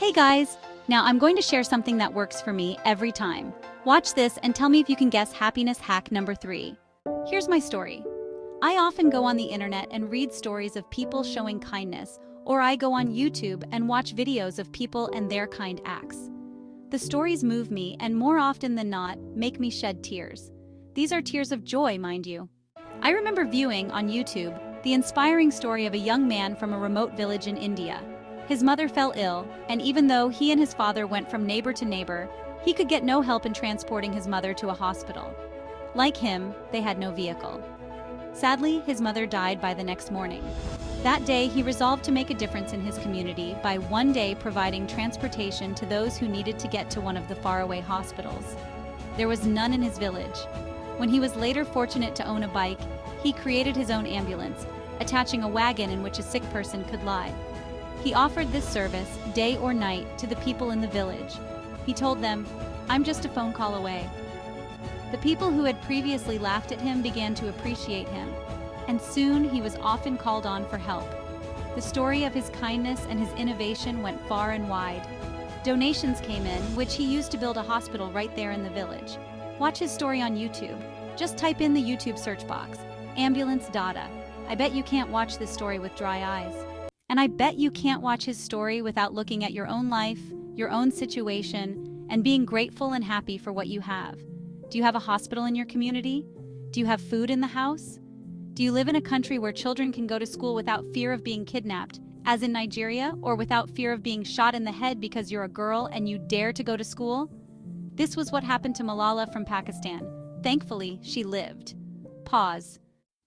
Hey guys! Now I'm going to share something that works for me every time. Watch this and tell me if you can guess happiness hack number 3. Here's my story. I often go on the internet and read stories of people showing kindness, or I go on YouTube and watch videos of people and their kind acts. The stories move me and more often than not, make me shed tears. These are tears of joy, mind you. I remember viewing on YouTube the inspiring story of a young man from a remote village in India. His mother fell ill, and even though he and his father went from neighbor to neighbor, he could get no help in transporting his mother to a hospital. Like him, they had no vehicle. Sadly, his mother died by the next morning. That day, he resolved to make a difference in his community by one day providing transportation to those who needed to get to one of the faraway hospitals. There was none in his village. When he was later fortunate to own a bike, he created his own ambulance, attaching a wagon in which a sick person could lie. He offered this service, day or night, to the people in the village. He told them, "I'm just a phone call away." The people who had previously laughed at him began to appreciate him, and soon he was often called on for help. The story of his kindness and his innovation went far and wide. Donations came in, which he used to build a hospital right there in the village. Watch his story on YouTube. Just type in the YouTube search box, Ambulance Dada. I bet you can't watch this story with dry eyes. And I bet you can't watch his story without looking at your own life, your own situation, and being grateful and happy for what you have. Do you have a hospital in your community? Do you have food in the house? Do you live in a country where children can go to school without fear of being kidnapped, as in Nigeria, or without fear of being shot in the head because you're a girl and you dare to go to school? This was what happened to Malala from Pakistan. Thankfully, she lived. Pause.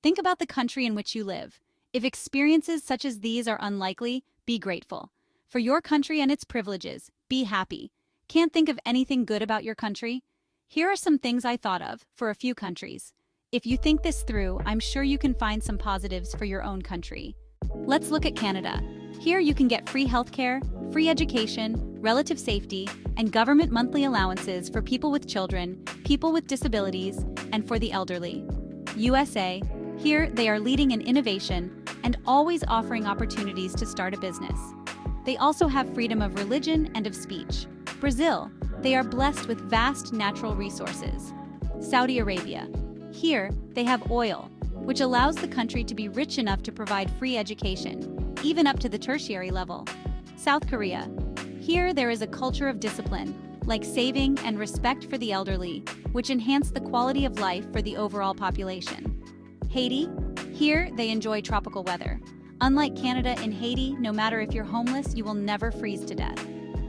Think about the country in which you live. If experiences such as these are unlikely, be grateful. For your country and its privileges, be happy. Can't think of anything good about your country? Here are some things I thought of for a few countries. If you think this through, I'm sure you can find some positives for your own country. Let's look at Canada. Here you can get free healthcare, free education, relative safety, and government monthly allowances for people with children, people with disabilities, and for the elderly. USA. Here, they are leading in innovation and always offering opportunities to start a business. They also have freedom of religion and of speech. Brazil, they are blessed with vast natural resources. Saudi Arabia, here they have oil, which allows the country to be rich enough to provide free education, even up to the tertiary level. South Korea, here there is a culture of discipline, like saving and respect for the elderly, which enhance the quality of life for the overall population. Haiti, here they enjoy tropical weather. Unlike Canada, in Haiti, no matter if you're homeless, you will never freeze to death.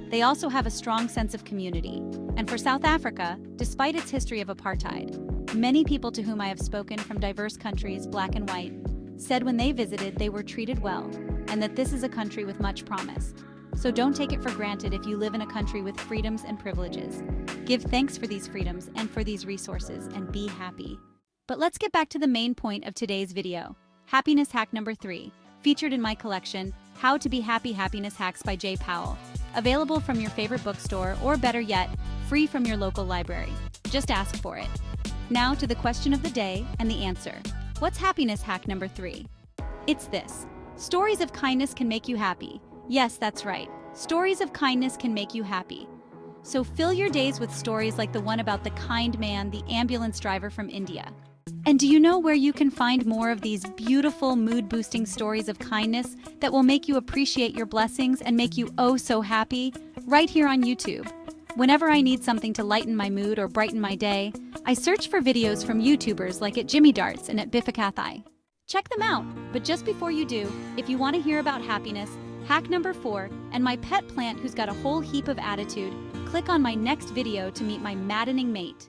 They also have a strong sense of community. And for South Africa, despite its history of apartheid, many people to whom I have spoken from diverse countries, black and white, said when they visited they were treated well, and that this is a country with much promise. So don't take it for granted if you live in a country with freedoms and privileges. Give thanks for these freedoms and for these resources, and be happy. But let's get back to the main point of today's video. Happiness hack number 3, featured in my collection, How to Be Happy Happiness Hacks by Powell. Available from your favorite bookstore, or better yet, free from your local library. Just ask for it. Now to the question of the day and the answer. What's happiness hack number 3? It's this. Stories of kindness can make you happy. Yes, that's right. Stories of kindness can make you happy. So fill your days with stories like the one about the kind man, the ambulance driver from India. And do you know where you can find more of these beautiful, mood-boosting stories of kindness that will make you appreciate your blessings and make you oh so happy? Right here on YouTube. Whenever I need something to lighten my mood or brighten my day, I search for videos from YouTubers like at Jimmy Darts and at Biffakathai. Check them out, but just before you do, if you want to hear about happiness, hack number 4, and my pet plant who's got a whole heap of attitude, click on my next video to meet my maddening mate.